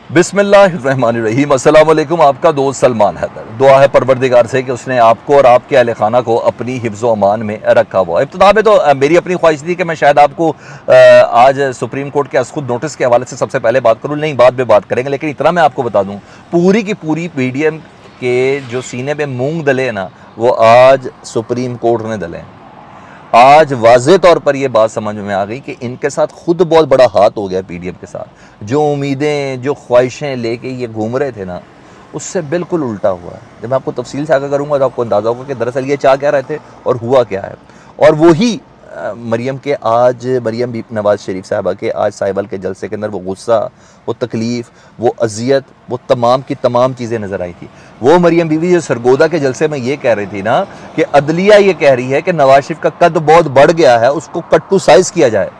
बिस्मिल्लाहिर्रहमानिर्रहीम। अस्सलाम वालेकुम। आपका दोस्त सलमान हैदर। दुआ है परवरदिगार से कि उसने आपको और आपके अहल खाना को अपनी हिफ्ज़ व अमान में रखा हुआ। इब्तिदा में तो मेरी अपनी ख्वाहिश थी कि मैं शायद आपको आज सुप्रीम कोर्ट के खुद नोटिस के हवाले से सबसे पहले बात करूँ, नहीं बाद में बात करेंगे, लेकिन इतना मैं आपको बता दूँ, पूरी की पूरी पीडीएम के जो सीने पे मूंग दले हैं ना, वो आज सुप्रीम कोर्ट ने दले हैं। आज वाज़े तौर पर यह बात समझ में आ गई कि इनके साथ खुद बहुत बड़ा हाथ हो गया पीडीएम के साथ। जो उम्मीदें, जो ख्वाहिशें लेके ये घूम रहे थे ना, उससे बिल्कुल उल्टा हुआ है। जब मैं आपको तफसील से आगे करूँगा तो आपको अंदाज़ा होगा कि दरअसल ये चाह क्या रहे थे और हुआ क्या है। और वही मरियम के आज मरियम नवाज़ शरीफ साहबा के आज साहिबाल के जलसे के अंदर वो गुस्सा, वो तकलीफ़, वो अजियत, वो तमाम की तमाम चीज़ें नज़र आई थी। वो मरियम बीवी जो सरगोदा के जलसे में ये कह रही थी ना कि अदलिया ये कह रही है कि नवाज शरीफ का कद बहुत बढ़ गया है, उसको कट टू साइज़ किया जाए।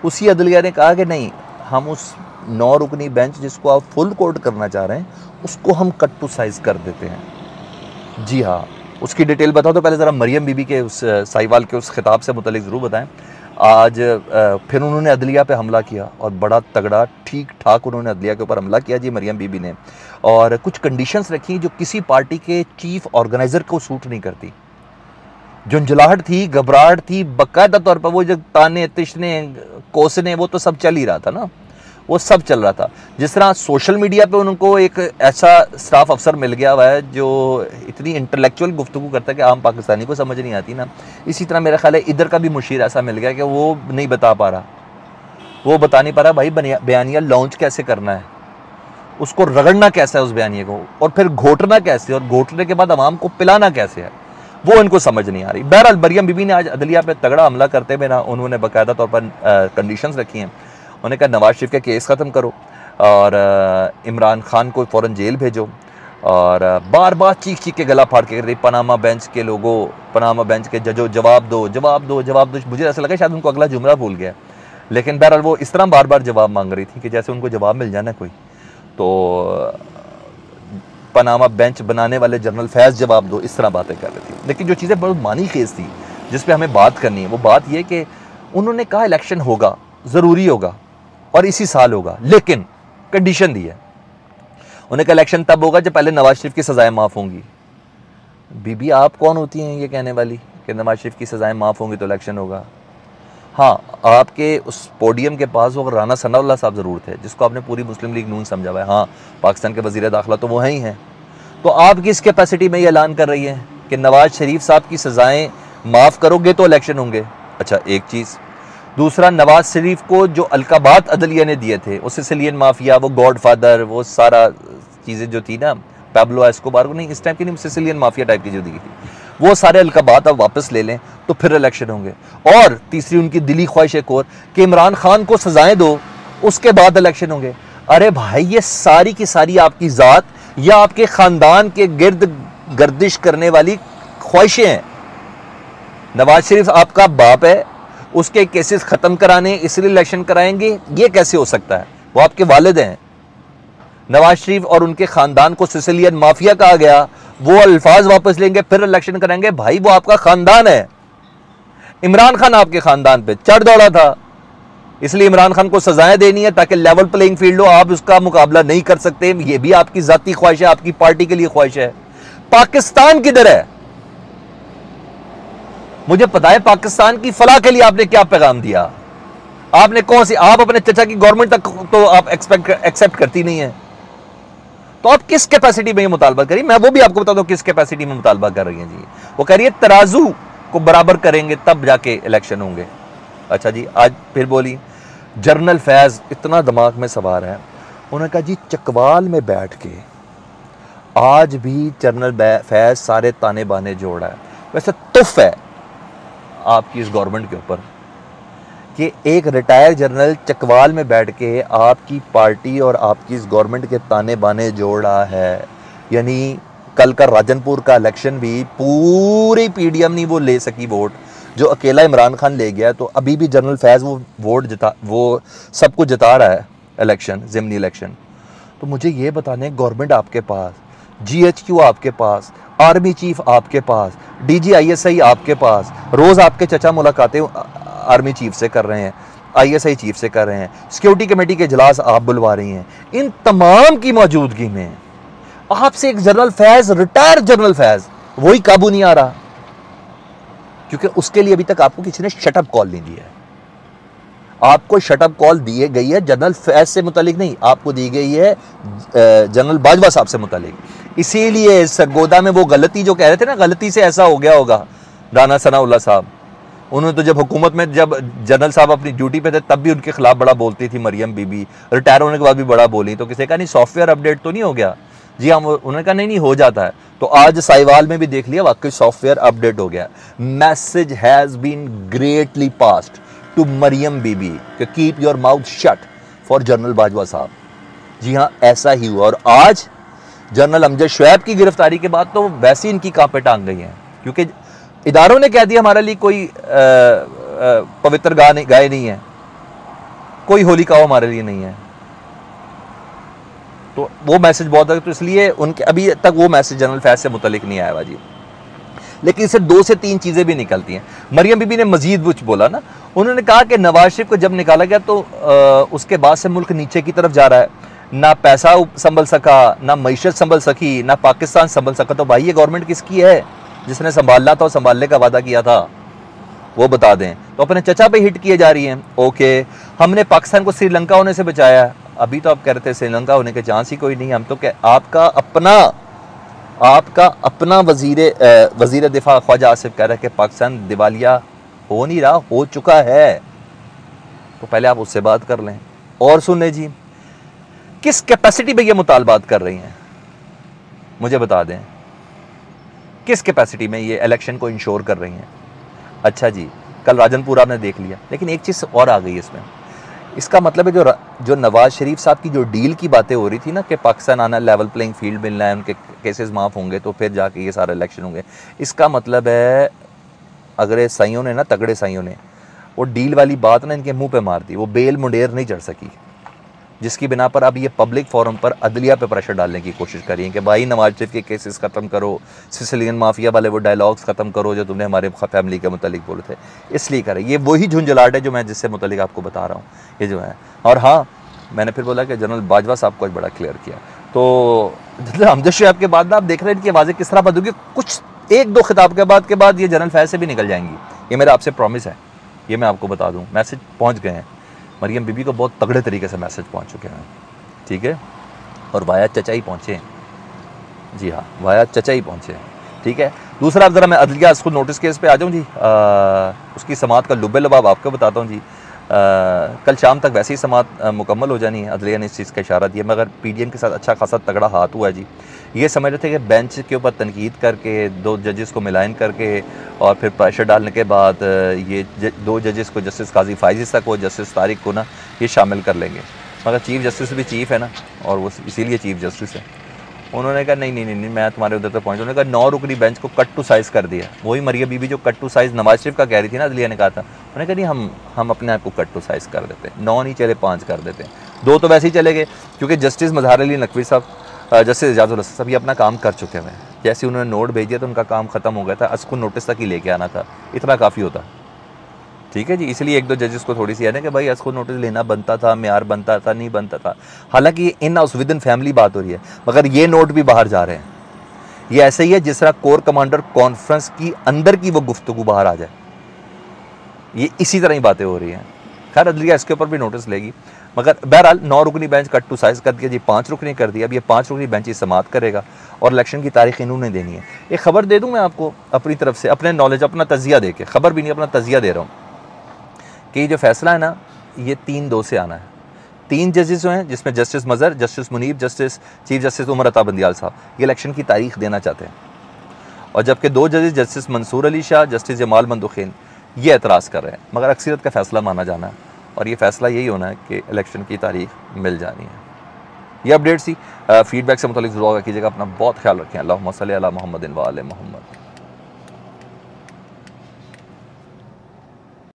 उसी अदलिया ने कहा कि नहीं, हम उस 9 रुकनी बेंच जिसको आप फुल कोर्ट करना चाह रहे हैं उसको हम कट टू साइज़ कर देते हैं। जी हाँ, उसकी डिटेल बताओ तो पहले ज़रा मरियम बीबी के उस साहिवाल के उस खिताब से मुतल्लिक ज़रूर बताएं। आज फिर उन्होंने अदलिया पे हमला किया और बड़ा तगड़ा ठीक ठाक उन्होंने अदलिया के ऊपर हमला किया जी मरियम बीबी ने, और कुछ कंडीशंस रखी जो किसी पार्टी के चीफ ऑर्गेनाइज़र को सूट नहीं करती। झुंझलाहट थी, घबराहट थी, बाकायदा तौर पर वो जो ताने तिशने कोसने वो तो सब चल ही रहा था ना, वो सब चल रहा था। जिस तरह सोशल मीडिया पे उनको एक ऐसा स्टाफ अफसर मिल गया हुआ है जो इतनी इंटेलेक्चुअल गुफ्तगू करता है कि आम पाकिस्तानी को समझ नहीं आती ना, इसी तरह मेरा ख्याल है इधर का भी मुशीर ऐसा मिल गया कि वो नहीं बता पा रहा, वो बता नहीं पा रहा भाई बयानिया लॉन्च कैसे करना है, उसको रगड़ना कैसा है उस बयानिए को, और फिर घोटना कैसे, और घोटने के बाद आवाम को पिलाना कैसे है, वो इनको समझ नहीं आ रही। बहरहाल मरियम बीबी ने आज अदलिया पे तगड़ा हमला करते हुए ना उन्होंने बाकायदा तौर पर कंडीशंस रखी हैं। उन्होंने कहा नवाज शरीफ के केस ख़त्म करो और इमरान खान को फ़ौरन जेल भेजो, और बार बार चीख चीख के गला फाड़ के रही पनामा बेंच के लोगों, पनामा बेंच के जजों, जवाब दो जवाब दो जवाब दो। मुझे ऐसा लगा शायद उनको अगला जुमला भूल गया, लेकिन बहरहाल वो इस तरह बार बार जवाब मांग रही थी कि जैसे उनको जवाब मिल जाना कोई। तो पनामा बेंच बनाने वाले जनरल फैज़ जवाब दो, इस तरह बातें कर रही थी। लेकिन जो चीज़ें बहुत मानी खेज थी जिस पे हमें बात करनी है, वो बात ये कि उन्होंने कहा इलेक्शन होगा, ज़रूरी होगा और इसी साल होगा, लेकिन कंडीशन दी है। उन्हें कहा इलेक्शन तब होगा जब पहले नवाज शरीफ की सज़ाएं माफ़ होंगी। बीबी आप कौन होती हैं ये कहने वाली कि नवाज शरीफ की सज़ाएं माफ़ होंगी तो इलेक्शन होगा? हाँ, आपके उस पोडियम के पास वो राना सनाउल्लाह साहब ज़रूर थे जिसको आपने पूरी मुस्लिम लीग नून समझा हुआ है। हाँ, पाकिस्तान के वज़ीर दाखिला तो वो हैं ही हैं। तो आप किस कैपेसिटी में ये ऐलान कर रही हैं कि नवाज शरीफ साहब की सज़ाएँ माफ़ करोगे तो इलेक्शन होंगे? अच्छा, एक चीज़। दूसरा, नवाज शरीफ को जो अलकाबात अदलिया ने दिए थे, वो सिसिलियन माफिया, वो गॉड फादर, वो सारा चीज़ें जो थी ना, पैब्लो एस्कोबार को नहीं, इस टाइप की नहीं, सिसिलियन माफिया टाइप की जो दी थी, वो सारे अलकाबात अब वापस ले लें तो फिर इलेक्शन होंगे। और तीसरी उनकी दिली ख्वाहिश एक और कि इमरान खान को सजाएं दो, उसके बाद इलेक्शन होंगे। अरे भाई, ये सारी की सारी आपकी ज़ात या आपके ख़ानदान के गिर्द गर्दिश करने वाली ख्वाहिशें हैं। नवाज शरीफ आपका बाप है, उसके केसेस ख़त्म कराने इसलिए इलेक्शन कराएंगे, ये कैसे हो सकता है? वो आपके वालिद हैं। नवाज शरीफ और उनके ख़ानदान को सिसिलियन माफिया कहा गया, वो अल्फाज वापस लेंगे फिर इलेक्शन कराएंगे। भाई, वो आपका ख़ानदान है। इमरान खान आपके ख़ानदान पे चढ़ दौड़ा था, इसलिए इमरान खान को सजाएं देनी है ताकि लेवल प्लेइंग फील्ड हो, आप उसका मुकाबला नहीं कर सकते। ये भी आपकी ज़ाती ख्वाहिश है, आपकी पार्टी के लिए ख्वाहिश है। पाकिस्तान किधर है? मुझे पता है पाकिस्तान की फलाह के लिए आपने क्या पैगाम दिया। आपने कौन सी, आप अपने चचा की गवर्नमेंट तक तो आप एक्सेप्ट करती नहीं है, तो आप किस कैपेसिटी में ये मुतालबा करिए। मैं वो भी आपको बता दूं किस कैपेसिटी में मुतालबा कर रही हैं जी। वो कह रही है तराजू को बराबर करेंगे तब जाके इलेक्शन होंगे। अच्छा जी, आज फिर बोली। जनरल फैज़ इतना दिमाग में सवार है, उन्होंने कहा जी चकवाल में बैठ के आज भी जनरल फैज़ सारे ताने बाने जोड़ रहा है। वैसे तुफ है आपकी इस गवर्नमेंट के ऊपर कि एक रिटायर जनरल चकवाल में बैठ के आपकी पार्टी और आपकी इस गवर्नमेंट के ताने बाने जोड़ रहा है। यानी कल का राजनपुर का इलेक्शन भी पूरी पीडीएम नहीं वो ले सकी वोट, जो अकेला इमरान खान ले गया, तो अभी भी जनरल फैज़ वो वोट जिता, वो सब कुछ जिता रहा है इलेक्शन, ज़िमनी इलेक्शन। तो मुझे ये बताने, गवर्नमेंट आपके पास, GHQ आपके पास, आर्मी चीफ आपके पास, DG ISI आपके पास, रोज़ आपके चचा मुलाकातें आर्मी चीफ से कर रहे हैं, ISI चीफ से कर रहे हैं, सिक्योरिटी कमेटी के इजलास आप बुलवा रही हैं, इन तमाम की मौजूदगी में आपसे एक general Faiz, retired general Faiz, वही काबू नहीं आ रहा, क्योंकि उसके लिए अभी तक आपको किसी ने शटअप कॉल नहीं दी है। आपको शटअप कॉल दी गई है जनरल फैज से मुतालिक नहीं, आपको दी गई है जनरल बाजवा साहब से मुतालिक। इसीलिए सरगोदा में वो गलती जो कह रहे थे ना, गलती से ऐसा हो गया होगा, राना सनाउल्लाह साहब, उन्होंने तो जब हुकूमत में, जब जनरल साहब अपनी ड्यूटी पे थे तब भी उनके खिलाफ बड़ा बोलती थी मरियम बीबी, रिटायर होने के बाद भी बड़ा बोली, तो किसी का नहीं सॉफ्टवेयर अपडेट तो नहीं हो गया जी? हाँ, उन्होंने कहा नहीं हो जाता है। तो आज साहिवाल में भी देख लिया, वाकई सॉफ्टवेयर अपडेट हो गया। Message has been greatly passed to Maryam Bibi कि keep your mouth shut for general Bajwa साहब। जी हाँ, ऐसा ही हुआ। और आज जनरल अमजद शुएब की गिरफ्तारी के बाद तो वैसे इनकी कांपे टांग गई हैं, क्योंकि इदारों ने कह दिया हमारे लिए कोई पवित्र गाय नहीं है, कोई होली काव हमारे लिए नहीं है। तो वो मैसेज बहुत है, तो इसलिए उनके अभी तक वो मैसेज जनरल फैज से मुतलिक नहीं आया हुआ जी। लेकिन इससे 2 से 3 चीज़ें भी निकलती हैं। मरियम बीबी ने मजीद कुछ बोला ना, उन्होंने कहा कि नवाज शरीफ को जब निकाला गया तो उसके बाद से मुल्क नीचे की तरफ जा रहा है, ना पैसा संभल सका, ना मईशत संभल सकी, ना पाकिस्तान संभल सका। तो भाई ये गवर्नमेंट किसकी है? जिसने संभालना था और संभालने का वादा किया था वो बता दें। तो अपने चचा पे हिट किए जा रही हैं। ओके, हमने पाकिस्तान को श्रीलंका होने से बचाया, अभी तो आप कह रहे थे श्रीलंका होने के चांस ही कोई नहीं। हम तो क्या, आपका अपना वजीर दिफा ख्वाजा आसिफ कह रहा है कि पाकिस्तान दिवालिया हो नहीं रहा, हो चुका है। तो पहले आप उससे बात कर लें। और सुनने जी, किस कैपेसिटी पे ये मुतालबात कर रही हैं, मुझे बता दें, किस कैपेसिटी में ये इलेक्शन को इंश्योर कर रही हैं? अच्छा जी, कल राजनपुरा आपने देख लिया, लेकिन एक चीज़ और आ गई इसमें। इसका मतलब है जो नवाज शरीफ साहब की जो डील की बातें हो रही थी ना कि पाकिस्तान आना, लेवल प्लेइंग फील्ड मिलना है, उनके केसेस माफ़ होंगे तो फिर जाके ये सारे इलेक्शन होंगे। इसका मतलब है अगर साइयों ने ना, तगड़े साइयों ने वो डील वाली बात ना इनके मुंह पे मार दी, वो बेल मुंडेर नहीं चढ़ सकी, जिसकी बिना पर अब ये पब्लिक फोरम पर अदलिया पे प्रेशर डालने की कोशिश कर रही है कि भाई नवाज शरीफ के केसेस ख़त्म करो, सिसिलियन माफिया वाले वो डायलॉग्स ख़त्म करो जो तुमने हमारे फैमिली के मुतालिक बोले थे, इसलिए करें। ये वही झुंझलाट है जो मैं जिससे मुतालिक आपको बता रहा हूँ, ये जो है। और हाँ, मैंने फिर बोला कि जनरल बाजवा साहब को आज बड़ा क्लियर किया। तो जनरल अमजद शुएब के बाद ना आप देख रहे हैं कि आवाज़ें किस तरह बदलूंगी, कुछ 1-2 खिताब के बाद ये जनरल फैज से भी निकल जाएंगी, ये मेरा आपसे प्रॉमिस है, ये मैं आपको बता दूँ। मैसेज पहुँच गए हैं, मरियम बीबी को बहुत तगड़े तरीके से मैसेज पहुँच चुके हैं, ठीक है। और वाया चचा ही पहुँचे हैं, जी हाँ, वाया चचा ही पहुँचे हैं, ठीक है। दूसरा, अब ज़रा मैं अदलिया स्कूल नोटिस केस पे आ जाऊँ जी। उसकी समात का लुब्बे लबाब आपको बताता हूँ जी। कल शाम तक वैसे ही समात मुकम्मल हो जानी है, अदलिया ने इस चीज़ का इशारा दिया, मगर PDM के साथ अच्छा खासा तगड़ा हाथ हुआ है जी। ये समझ रहे थे कि बेंच के ऊपर तनकीद करके 2 जजेस को मिलान करके और फिर प्रेशर डालने के बाद ये 2 जजेस को, जस्टिस काजी फाइज़ तक को, जस्टिस तारिक को ना ये शामिल कर लेंगे, मगर चीफ़ जस्टिस भी चीफ़ है ना, और वो इसीलिए चीफ़ जस्टिस है। उन्होंने कहा नहीं, मैं तुम्हारे उधर तक पहुँच। उन्होंने कहा 9 रुकनी बेंच को कट टू साइज़ कर दिया। वही मरियम बीबी जो cut to size Nawaz Sharif का कह रही थी ना, अदलिया ने कहा था, उन्होंने कहा नहीं, हम अपने आप को कट टू साइज़ कर देते हैं, 9 नहीं चले 5 कर देते हैं। 2 तो वैसे ही चले गए, क्योंकि जस्टिस मज़हार अली नकवी साहब, जस्टिस एजाजुल हसन साहब ये अपना काम कर चुके हैं। जैसे उन्होंने नोट भेज दिया तो उनका काम ख़त्म हो गया था, अस्कुन नोटिस तक ही लेके आना था, इतना काफ़ी होता, ठीक है जी। इसलिए 1-2 जजेस को थोड़ी सी है ना कि भाई अस्कुन नोटिस लेना बनता था, म्यार बनता था, नहीं बनता था। हालांकि ये in house with in family बात हो रही है, मगर ये नोट भी बाहर जा रहे हैं। ये ऐसे ही है जिस तरह कोर कमांडर कॉन्फ्रेंस की अंदर की वो गुफ्तगू बाहर आ जाए, ये इसी तरह ही बातें हो रही हैं। खैर अदलिया इसके ऊपर भी नोटिस लेगी, मगर बहरहाल 9 रुकनी बेंच कट टू साइज़ कर दिया जी, 5 रुकनी कर दिया। अब ये 5 रुकनी बेंच ही समात करेगा और इलेक्शन की तारीख इन्होंने देनी है। एक खबर दे दूँ मैं आपको अपनी तरफ से, अपने नॉलेज, अपना तजिया दे के, खबर भी नहीं अपना तजिया दे रहा हूँ कि ये जो फैसला है ना, ये 3-2 से आना है। 3 जजेस जो हैं, जिसमें justice Mazhar, justice Munib, chief justice Umar Ata Bandial साहब, ये इलेक्शन की तारीख देना चाहते हैं। और जबकि 2 जजेस, जस्टिस मंसूर अली शाह, जस्टिस जमाल मंदुखैन, ये एतराज़ कर रहे हैं, मगर अक्सरियत का फैसला माना जाना है और ये फैसला यही होना है कि इलेक्शन की तारीख मिल जानी है। ये अपडेट सी फीडबैक से मुतालिक ज़रूर कीजिएगा। अपना बहुत ख्याल रखें। अल्लाहुम्मा सल्ली अला मुहम्मदिन व आले मुहम्मद।